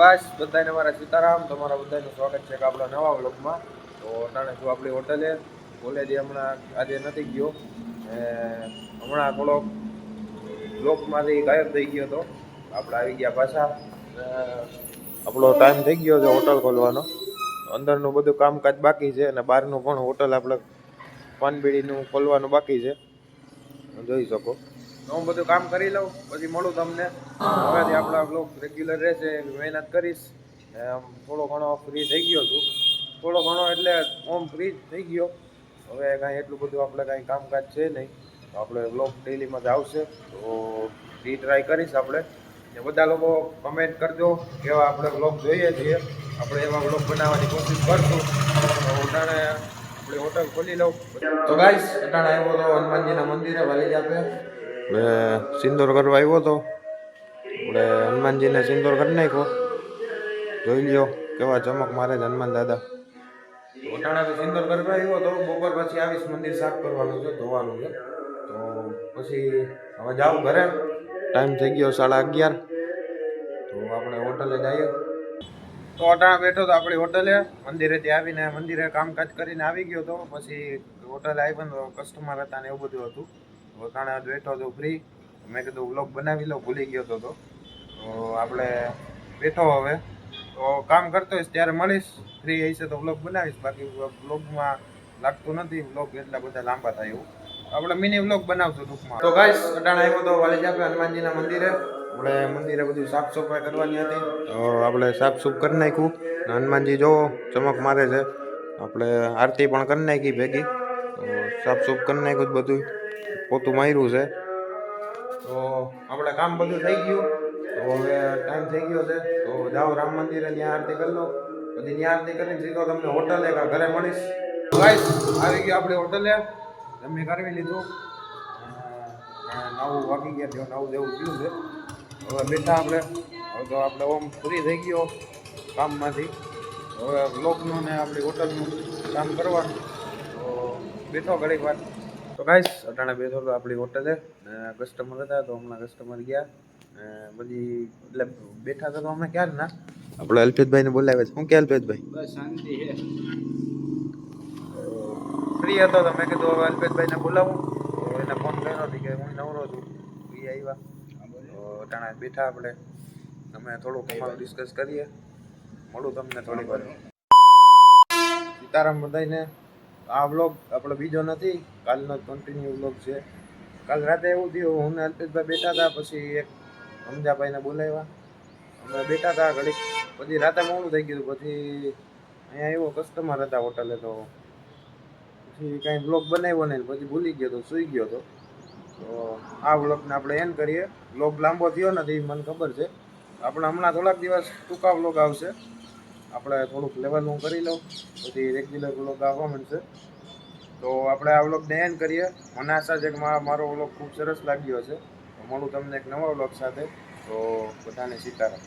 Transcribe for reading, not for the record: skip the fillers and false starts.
Guys બધાને મારા સીતારામ, તમારા બધાનું સ્વાગત છે કે આપણા નવા વ્લોગમાં. તો અટાણે છું આપણી હોટલે. કોલેજે હમણાં આજે નથી ગયો, હમણાં થોડો વ્લોગમાંથી ગાયબ થઈ ગયો હતો. આપણે આવી ગયા પાછા. આપણો ટાઈમ થઈ ગયો છે હોટલ ખોલવાનો. અંદરનું બધું કામકાજ બાકી છે અને બહારનું પણ હોટલ આપણે પાનબીડીનું ખોલવાનું બાકી છે, જોઈ શકો. હું બધું કામ કરી લઉં પછી મળું તમને. હવેથી આપણા બ્લોગ રેગ્યુલર રહેશે, મહેનત કરીશ. થોડો ઘણો ફ્રી થઈ ગયો છું, થોડો ઘણો એટલે ઓમ ફ્રી થઈ ગયો. હવે કાંઈ એટલું બધું આપણે કાંઈ કામકાજ છે નહીં, તો આપણે બ્લોગ ડેલીમાં જ આવશે. તો એ ટ્રાય કરીશ આપણે. ને બધા લોકો કમેન્ટ કરજો કેવા આપણે બ્લોગ જોઈએ છીએ, આપણે એવા બ્લોગ બનાવવાની કોશિશ કરશું. તો ઉટાણે આપણે હોટલ ખોલી લઉં. તો ગાઈસ અટાણે આવ્યો હતો હનુમાનજીના મંદિરે વાલી આપે. સિંદૂર કરવા આવ્યો હતો. આપણે હનુમાનજીને સિંદૂર કરી નાખ્યો. જોઈ લ્યો કેવા ચમક મારે છે હનુમાન દાદા. ઓટાણા તો સિંદૂર કરવા આવ્યો હતો. બપોર પછી આવીશ, મંદિર સાફ કરવાનું છે, ધોવાનું છે. તો પછી હવે જાઉં ઘરે. ટાઈમ થઈ ગયો 11:30. તો આપણે હોટલે જઈએ. તો અટાણા બેઠો તો આપણી હોટલે. મંદિરેથી આવીને મંદિરે કામકાજ કરીને આવી ગયો હતો. પછી હોટલે આવ્યો તો કસ્ટમર હતા ને એવું બધું હતું. અટાણા બેઠો તો ફ્રી. મેં કીધું વ્લોગ બનાવી લો, ભૂલી ગયો હતો. તો આપણે બેઠો હવે. તો કામ કરતો હોઈશ ત્યારે મળીશ. ફ્રી હશે તો વ્લોગ બનાવીશ, બાકી વ્લોગમાં લાગતું નથી. વ્લોગ એટલા બધા લાંબા થાય એવું આપણે મિની વ્લોગ બનાવશું ટૂંકમાં. તો ગાઈસ અટાણા આવ્યો તો વાલી આપણે હનુમાનજીના મંદિરે. આપણે મંદિરે બધું સાફ સફાઈ કરવાની હતી, તો આપણે સાફ સુફ કરી નાખ્યું. હનુમાનજી જોવો ચમક મારે છે. આપણે આરતી પણ કરી નાખી ભેગી. તો સાફ સુફ કરી નાખ્યું બધું, પોતું માર્યું છે. તો આપણે કામ બધું થઈ ગયું. તો હવે ટાઈમ થઈ ગયો છે, તો જાઓ રામ મંદિરે, ત્યાં આરતી કરી લો. પછી ત્યાં આરતી કરીને સીધો તમને હોટલે કે ઘરે મળીશ. ગાઈસ આવી ગયો આપણે હોટલે. જમી કરવી લીધું. 9 વાગી ગયા, 9 જેવું થયું છે. હવે બેઠા આપણે. હવે તો આપણે ઓમ ફ્રી થઈ ગયો કામમાંથી. હવે બ્લોગનું ને આપણી હોટલનું કામ કરવાનું. તો બેઠો ઘડીક વાર. તો ગાઈસ અટાણે બેઠો તો આપણી હોટલે. કસ્ટમર હતા, તો હમણાં કસ્ટમર ગયા. બધી એટલે બેઠા હતા તો અમે ક્યારે ના આપણે અલ્પેશભાઈને બોલાવ્યા છે. શું કે અલ્પેશભાઈ? બસ શાંતિ છે. ફ્રી હતો તો મેં કીધું હવે અલ્પેશભાઈને બોલાવું. તો એને ફોન કર્યો હતો કે હું નવરો છું. એ આવ્યા. તો અટાણે બેઠા આપણે. અમે થોડુંક અમારું ડિસ્કસ કરીએ. મળું તમને થોડીક વાર. સીતારામ બધાને. આ વ્લોગ આપણો બીજો નથી, કાલનો કન્ટિન્યુ વ્લોગ છે. કાલ રાતે એવું થયું, હું ને અલ્પેશભાઈ બેઠા હતા. પછી એક સમજાભાઈને બોલાવ્યા. અમે બેઠા હતા ઘડીક. પછી રાતે મોડું થઈ ગયું. પછી અહીંયા આવ્યો, કસ્ટમર હતા હોટલે. તો પછી કાંઈ વ્લોગ બનાવ્યો નહીં, પછી ભૂલી ગયો તો, સૂઈ ગયો હતો. તો આ વ્લોગને આપણે એન્ડ કરીએ. વ્લોગ લાંબો થયો નથી મને ખબર છે. આપણે હમણાં થોડાક દિવસ ટૂંકા વ્લોગ આવશે. આપણે થોડુંક લેવલનું કરી લઉં, પછી રેગ્યુલર વ્લોગ આવવા મળશે. તો આપણે આ વ્લોગને એન્ડ કરીએ. મને આશા છે કે મારો વ્લોગ ખૂબ સરસ લાગ્યો હશે. તો મળું તમને એક નવા વ્લોગ સાથે. તો બધાને સીતારામ.